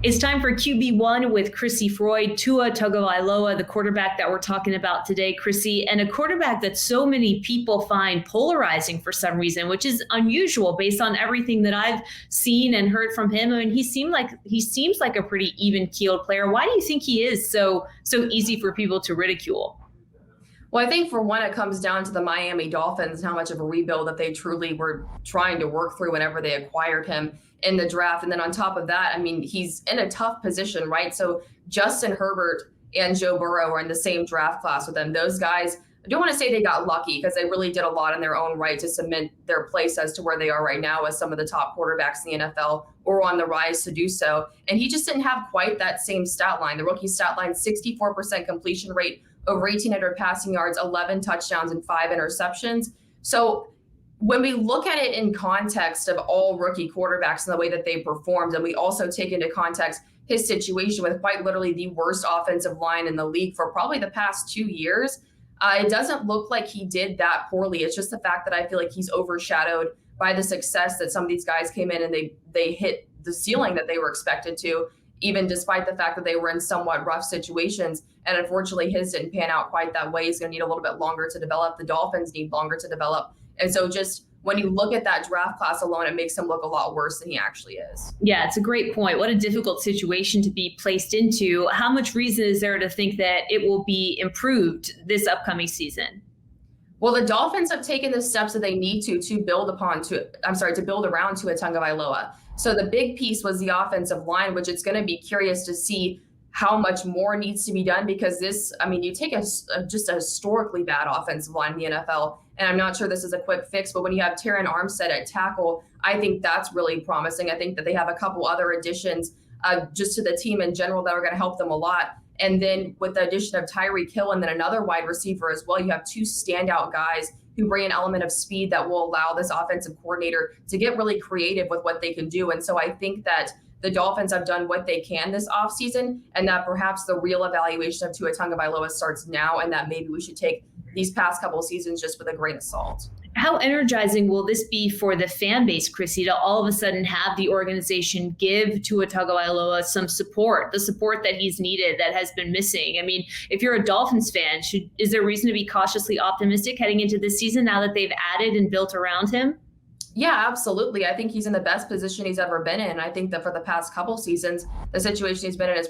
It's time for QB1 with Crissy Froyd, Tua Tagovailoa, the quarterback that we're talking about today, Crissy, and a quarterback that so many people find polarizing for some reason, which is unusual based on everything that I've seen and heard from him. I mean, he seems like a pretty even-keeled player. Why do you think he is so easy for people to ridicule? Well, I think for one, it comes down to the Miami Dolphins and how much of a rebuild that they truly were trying to work through whenever they acquired him in the draft. And then on top of that, I mean, he's in a tough position, right? So Justin Herbert and Joe Burrow are in the same draft class with them. Those guys, I don't want to say they got lucky because they really did a lot in their own right to cement their place as to where they are right now as some of the top quarterbacks in the NFL or on the rise to do so. And he just didn't have quite that same stat line. The rookie stat line, 64% completion rate, over 1,800 passing yards, 11 touchdowns, and 5 interceptions. So when we look at it in context of all rookie quarterbacks and the way that they performed, and we also take into context his situation with quite literally the worst offensive line in the league for probably the past 2 years, it doesn't look like he did that poorly. It's just the fact that I feel like he's overshadowed by the success that some of these guys came in and they hit the ceiling that they were expected to, even despite the fact that they were in somewhat rough situations. And unfortunately, his didn't pan out quite that way. He's going to need a little bit longer to develop. The Dolphins need longer to develop. And so just when you look at that draft class alone, it makes him look a lot worse than he actually is. Yeah, it's a great point. What a difficult situation to be placed into. How much reason is there to think that it will be improved this upcoming season? Well, the Dolphins have taken the steps that they need to build around Tua Tagovailoa. So the big piece was the offensive line, which it's going to be curious to see how much more needs to be done because you take just a historically bad offensive line in the NFL, and I'm not sure this is a quick fix, but when you have Terron Armstead at tackle, I think that's really promising. I think that they have a couple other additions just to the team in general that are going to help them a lot. And then with the addition of Tyreek Hill and then another wide receiver as well, you have two standout guys who bring an element of speed that will allow this offensive coordinator to get really creative with what they can do. And so I think that the Dolphins have done what they can this offseason, and that perhaps the real evaluation of Tua Tagovailoa starts now, and that maybe we should take these past couple of seasons just with a grain of salt. How energizing will this be for the fan base, Crissy, to all of a sudden have the organization give Tua Tagovailoa some support, the support that he's needed that has been missing? I mean, if you're a Dolphins fan, is there reason to be cautiously optimistic heading into this season now that they've added and built around him? Yeah, absolutely. I think he's in the best position he's ever been in. I think that for the past couple seasons, the situation he's been in is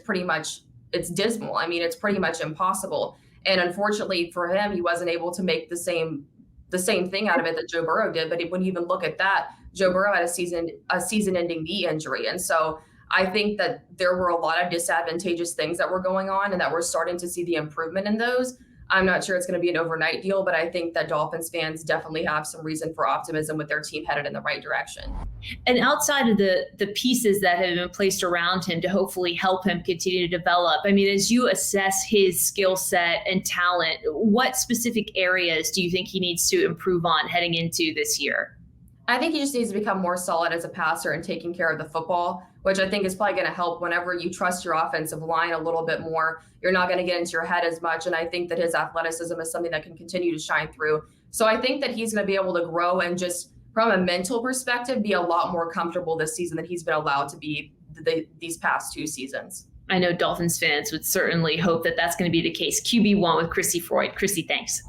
it's dismal. I mean, it's pretty much impossible. And unfortunately for him, he wasn't able to make the same thing out of it that Joe Burrow did. But when you even look at that, Joe Burrow had a season-ending knee injury. And so I think that there were a lot of disadvantageous things that were going on and that we're starting to see the improvement in those. I'm not sure it's going to be an overnight deal, but I think that Dolphins fans definitely have some reason for optimism with their team headed in the right direction. And outside of the pieces that have been placed around him to hopefully help him continue to develop, I mean, as you assess his skill set and talent, what specific areas do you think he needs to improve on heading into this year? I think he just needs to become more solid as a passer and taking care of the football, which I think is probably going to help whenever you trust your offensive line a little bit more. You're not going to get into your head as much. And I think that his athleticism is something that can continue to shine through. So I think that he's going to be able to grow and just from a mental perspective, be a lot more comfortable this season than he's been allowed to be these past 2 seasons. I know Dolphins fans would certainly hope that that's going to be the case. QB1 with Crissy Froyd. Crissy, thanks.